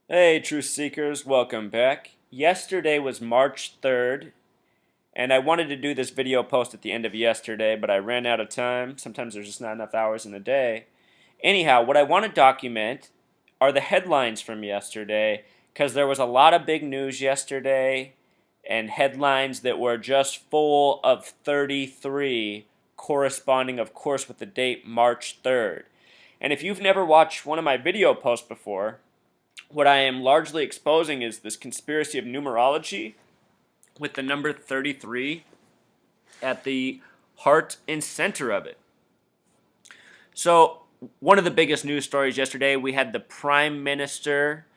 Hey, Truth Seekers, welcome back. Yesterday was March 3rd, and I wanted to do this video post at the end of yesterday, but I ran out of time. Sometimes there's just not enough hours in the day. Anyhow, what I want to document are the headlines from yesterday, because there was a lot of big news yesterday, and headlines that were just full of 33, corresponding, of course, with the date March 3rd. And if you've never watched one of my video posts before, what I am largely exposing is this conspiracy of numerology with the number 33 at the heart and center of it. So, one of the biggest news stories yesterday, we had the Prime Minister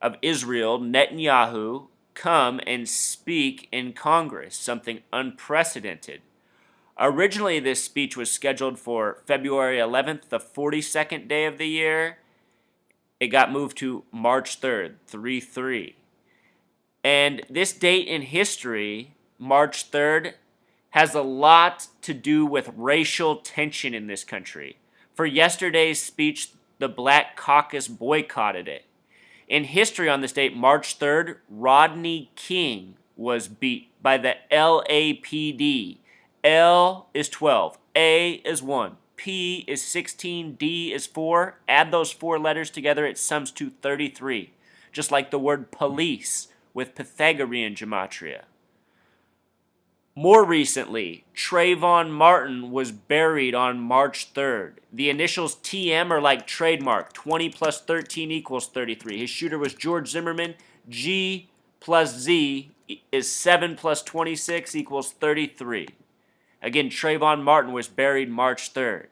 of Israel, Netanyahu, come and speak in Congress, something unprecedented. Originally, this speech was scheduled for February 11th, the 42nd day of the year. It got moved to March 3rd, 3-3. And this date in history, March 3rd, has a lot to do with racial tension in this country. For yesterday's speech, the Black Caucus boycotted it. In history on this date, March 3rd, Rodney King was beat by the LAPD. L is 12, A is 1, P is 16, D is 4. Add those four letters together, it sums to 33. Just like the word police with Pythagorean gematria. More recently, Trayvon Martin was buried on March 3rd. The initials TM are like trademark. 20 plus 13 equals 33. His shooter was George Zimmerman. G plus Z is 7 plus 26 equals 33. Again, Trayvon Martin was buried March 3rd.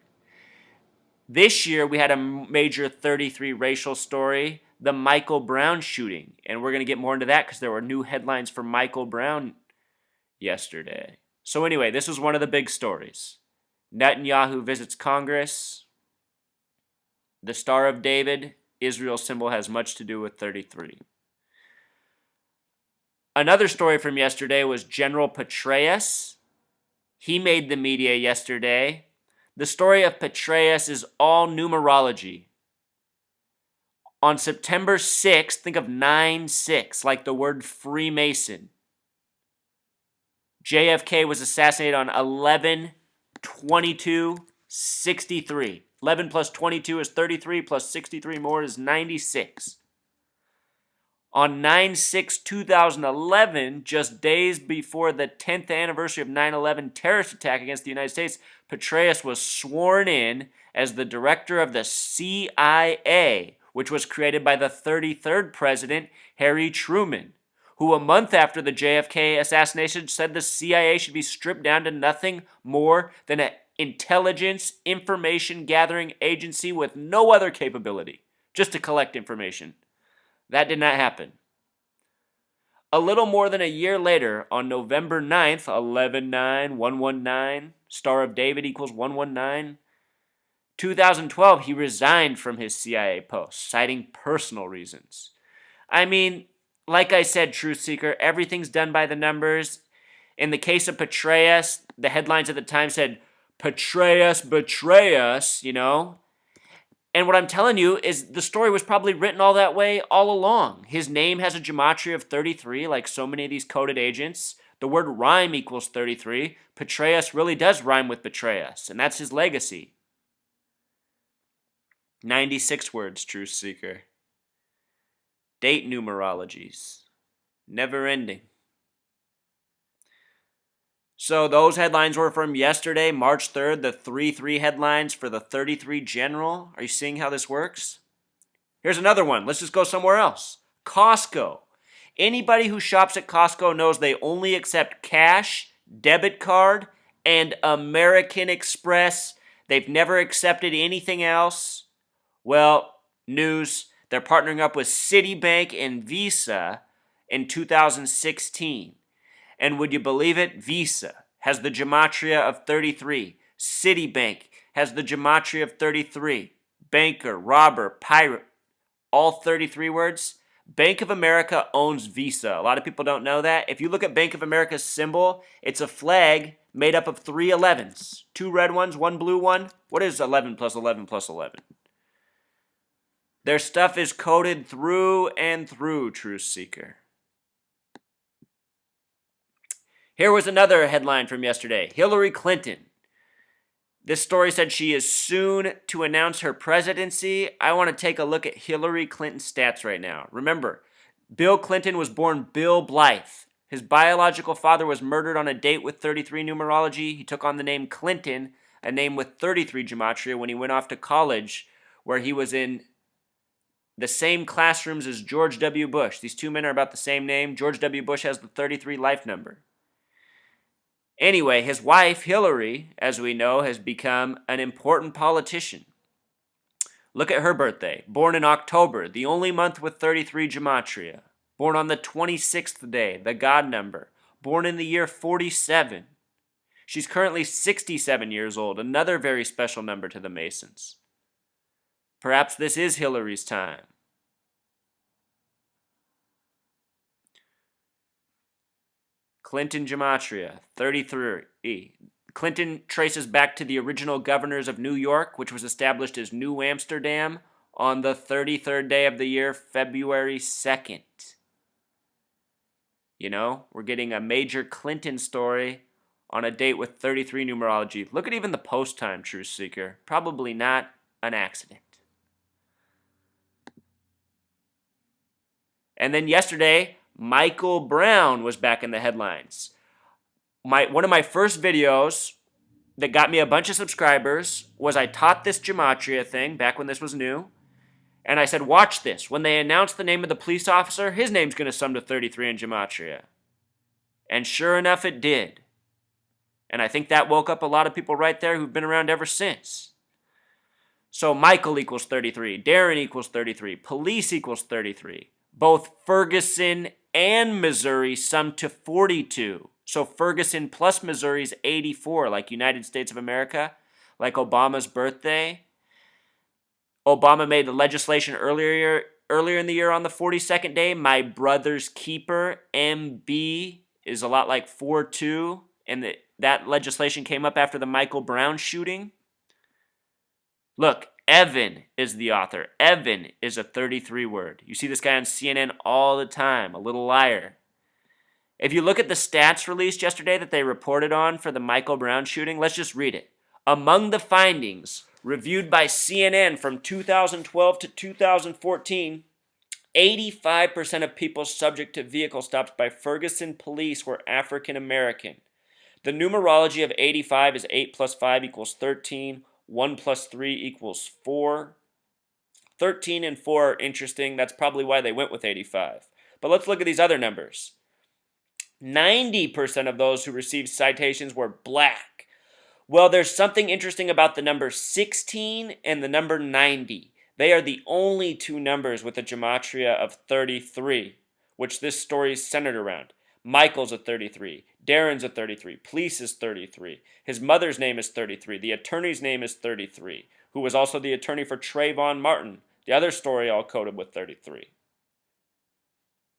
This year, we had a major 33 racial story, the Michael Brown shooting. And we're going to get more into that because there were new headlines for Michael Brown yesterday. So anyway, this was one of the big stories. Netanyahu visits Congress. The Star of David, Israel's symbol, has much to do with 33. Another story from yesterday was General Petraeus. He made the media yesterday. The story of Petraeus is all numerology. On September 6th, think of 9-6, like the word Freemason. JFK was assassinated on 11/22/63. 11 plus 22 is 33, plus 63 more is 96. On 9/6/2011, just days before the 10th anniversary of 9/11 terrorist attack against the United States, Petraeus was sworn in as the director of the CIA, which was created by the 33rd president, Harry Truman, who a month after the JFK assassination said the CIA should be stripped down to nothing more than an intelligence information gathering agency with no other capability, just to collect information. That did not happen. A little more than a year later, on November 9th, 11/9/119, Star of David equals 119, 2012, he resigned from his CIA post, citing personal reasons. I mean, like I said, Truth Seeker, everything's done by the numbers. In the case of Petraeus, the headlines at the time said, Petraeus betray us, And what I'm telling you is the story was probably written all that way all along. His name has a gematria of 33, like so many of these coded agents. The word rhyme equals 33. Petraeus really does rhyme with betray us, and that's his legacy. 96 words, Truth Seeker. Date numerologies. Never ending. So those headlines were from yesterday, March 3rd, the 3-3 headlines for the 33 general. Are you seeing how this works? Here's another one. Let's just go somewhere else. Costco. Anybody who shops at Costco knows they only accept cash, debit card, and American Express. They've never accepted anything else. Well, news, they're partnering up with Citibank and Visa in 2016. And would you believe it? Visa has the gematria of 33. Citibank has the gematria of 33. Banker, robber, pirate, all 33 words. Bank of America owns Visa. A lot of people don't know that. If you look at Bank of America's symbol, it's a flag made up of 3 11s. 2 red ones, 1 blue one. What is 11 plus 11 plus 11? Their stuff is coded through and through, Truth Seeker. Here was another headline from yesterday. Hillary Clinton. This story said she is soon to announce her presidency. I want to take a look at Hillary Clinton's stats right now. Remember, Bill Clinton was born Bill Blythe. His biological father was murdered on a date with 33 numerology. He took on the name Clinton, a name with 33 gematria, when he went off to college, where he was in the same classrooms as George W. Bush. These two men are about the same name. George W. Bush has the 33 life number. Anyway, his wife, Hillary, as we know, has become an important politician. Look at her birthday. Born in October, the only month with 33 gematria. Born on the 26th day, the God number. Born in the year 47. She's currently 67 years old, another very special number to the Masons. Perhaps this is Hillary's time. Clinton gematria, 33. Clinton traces back to the original governors of New York, which was established as New Amsterdam on the 33rd day of the year, February 2nd. You know, we're getting a major Clinton story on a date with 33 numerology. Look at even the post time, Truth Seeker. Probably not an accident. And then yesterday, Michael Brown was back in the headlines. One of my first videos that got me a bunch of subscribers was I taught this gematria thing back when this was new. And I said, watch this. When they announce the name of the police officer, his name's going to sum to 33 in gematria. And sure enough, it did. And I think that woke up a lot of people right there who've been around ever since. So Michael equals 33. Darren equals 33. Police equals 33. Both Ferguson and Missouri sum to 42. So Ferguson plus Missouri is 84, like United States of America, like Obama's birthday. Obama made the legislation earlier in the year on the 42nd day. My brother's keeper, MB, is a lot like 42, and that legislation came up after the Michael Brown shooting. Look, Evan is the author. Evan is a 33 word. You see this guy on CNN all the time, a little liar. If you look at the stats released yesterday that they reported on for the Michael Brown shooting, let's just read it. Among the findings reviewed by CNN from 2012 to 2014, 85% of people subject to vehicle stops by Ferguson police were African American. The numerology of 85 is 8 plus 5 equals 13. 1 plus 3 equals 4. 13 and 4 are interesting. That's probably why they went with 85. But let's look at these other numbers. 90% of those who received citations were black. Well, there's something interesting about the number 16 and the number 90. They are the only two numbers with a gematria of 33, which this story is centered around. Michael's a 33. Darren's a 33. Police is 33. His mother's name is 33. The attorney's name is 33, who was also the attorney for Trayvon Martin. The other story all coded with 33.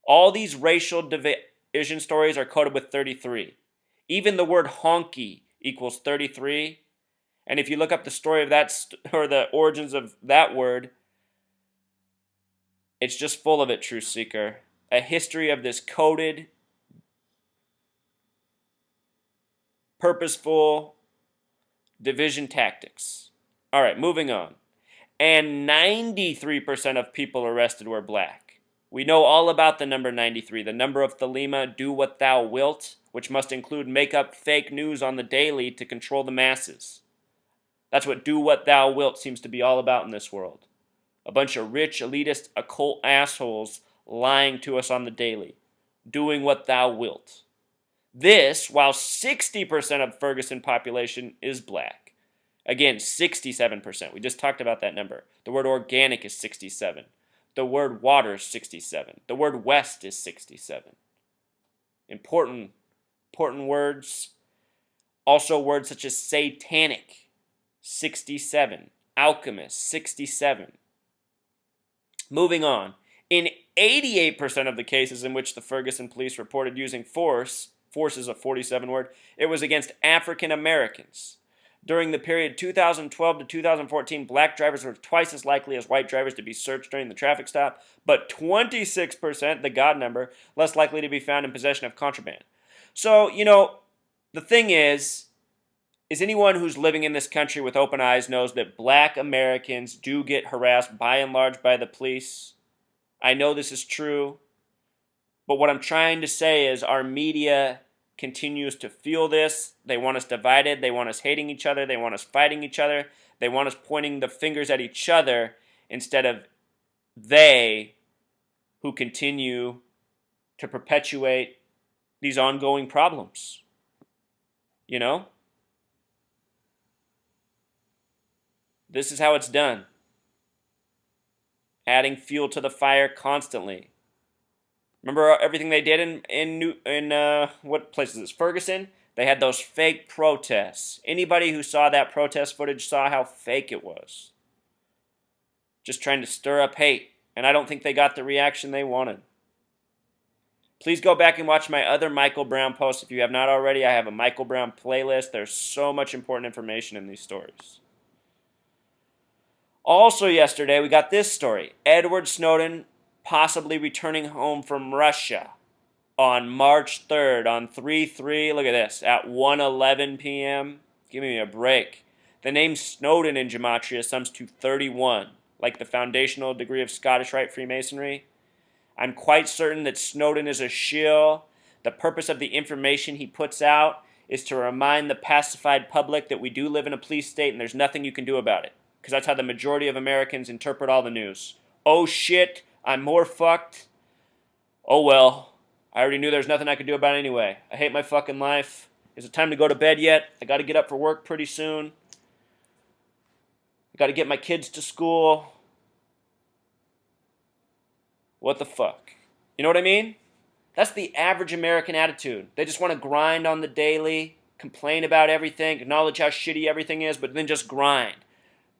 All these racial division stories are coded with 33. Even the word honky equals 33. And if you look up the story of that, or the origins of that word, it's just full of it, Truth Seeker. A history of this coded, purposeful division tactics. All right, moving on. And 93% of people arrested were black. We know all about the number 93, the number of Thelema, do what thou wilt, which must include make up fake news on the daily to control the masses. That's what do what thou wilt seems to be all about in this world. A bunch of rich, elitist, occult assholes lying to us on the daily, doing what thou wilt. This, while 60% of Ferguson population is black. Again, 67%. We just talked about that number. The word organic is 67. The word water is 67. The word west is 67. Important words. Also words such as satanic, 67. Alchemist, 67. Moving on. In 88% of the cases in which the Ferguson police reported using force is a 47 word, it was against African Americans. During the period 2012 to 2014, black drivers were twice as likely as white drivers to be searched during the traffic stop, but 26%, the God number, less likely to be found in possession of contraband. So, the thing is anyone who's living in this country with open eyes knows that black Americans do get harassed by and large by the police. I know this is true, but what I'm trying to say is our media continues to fuel this. They want us divided. They want us hating each other. They want us fighting each other. They want us pointing the fingers at each other instead of they who continue to perpetuate these ongoing problems. This is how it's done. Adding fuel to the fire constantly. Remember everything they did in what place is this? Ferguson? They had those fake protests. Anybody who saw that protest footage saw how fake it was. Just trying to stir up hate. And I don't think they got the reaction they wanted. Please go back and watch my other Michael Brown posts. If you have not already, I have a Michael Brown playlist. There's so much important information in these stories. Also yesterday, we got this story. Edward Snowden possibly returning home from Russia on March 3rd on 3/3, look at this, at 1:11 p.m. Give me a break. The name Snowden in gematria sums to 31, like the foundational degree of Scottish Rite Freemasonry. I'm quite certain that Snowden is a shill. The purpose of the information he puts out is to remind the pacified public that we do live in a police state and there's nothing you can do about it. Because that's how the majority of Americans interpret all the news. Oh shit, I'm more fucked. Oh well, I already knew there's nothing I could do about it anyway. I hate my fucking life. Is it time to go to bed yet? I gotta get up for work pretty soon. I gotta get my kids to school. What the fuck? You know what I mean? That's the average American attitude. They just want to grind on the daily, complain about everything, acknowledge how shitty everything is, but then just grind.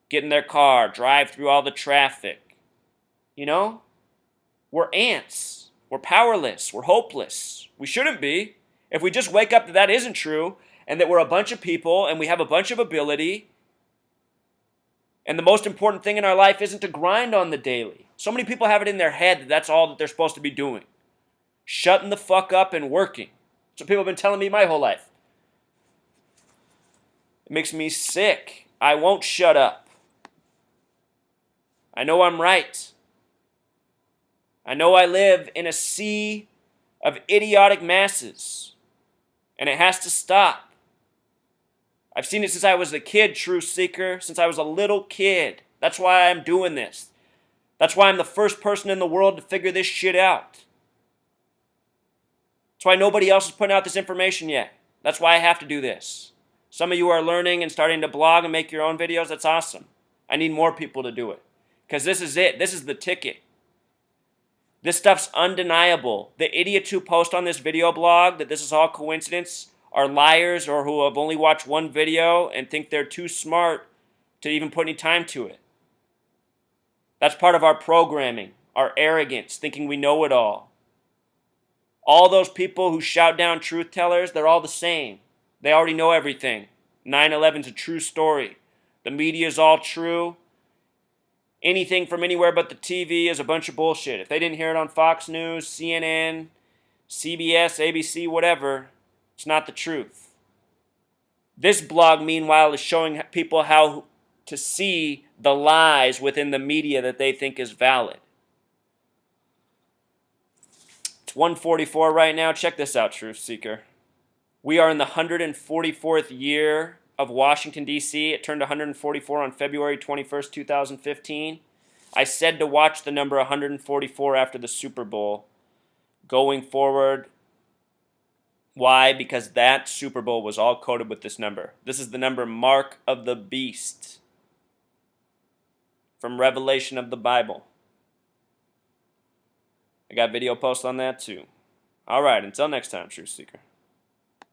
Get in their car, drive through all the traffic. We're ants. We're powerless. We're hopeless. We shouldn't be. If we just wake up that isn't true, and that we're a bunch of people, and we have a bunch of ability, and the most important thing in our life isn't to grind on the daily. So many people have it in their head that that's all that they're supposed to be doing. Shutting the fuck up and working. That's what people have been telling me my whole life. It makes me sick. I won't shut up. I know I'm right. I know I live in a sea of idiotic masses, and it has to stop. I've seen it since I was a kid, Truth Seeker, since I was a little kid. That's why I'm doing this. That's why I'm the first person in the world to figure this shit out. That's why nobody else is putting out this information yet. That's why I have to do this. Some of you are learning and starting to blog and make your own videos. That's awesome. I need more people to do it. Because this is it. This is the ticket. This stuff's undeniable. The idiots who post on this video blog that this is all coincidence are liars or who have only watched one video and think they're too smart to even put any time to it. That's part of our programming, our arrogance, thinking we know it all. All those people who shout down truth tellers, they're all the same. They already know everything. 9/11's a true story. The media's all true. Anything from anywhere but the TV is a bunch of bullshit. If they didn't hear it on Fox News, CNN, CBS, ABC, whatever, it's not the truth. This blog, meanwhile, is showing people how to see the lies within the media that they think is valid. It's 1:44 right now. Check this out, Truth Seeker. We are in the 144th year of Washington, D.C. It turned 144 on February 21st, 2015. I said to watch the number 144 after the Super Bowl. Going forward, why? Because that Super Bowl was all coded with this number. This is the number Mark of the Beast from Revelation of the Bible. I got video posts on that too. All right, until next time, Truth Seeker.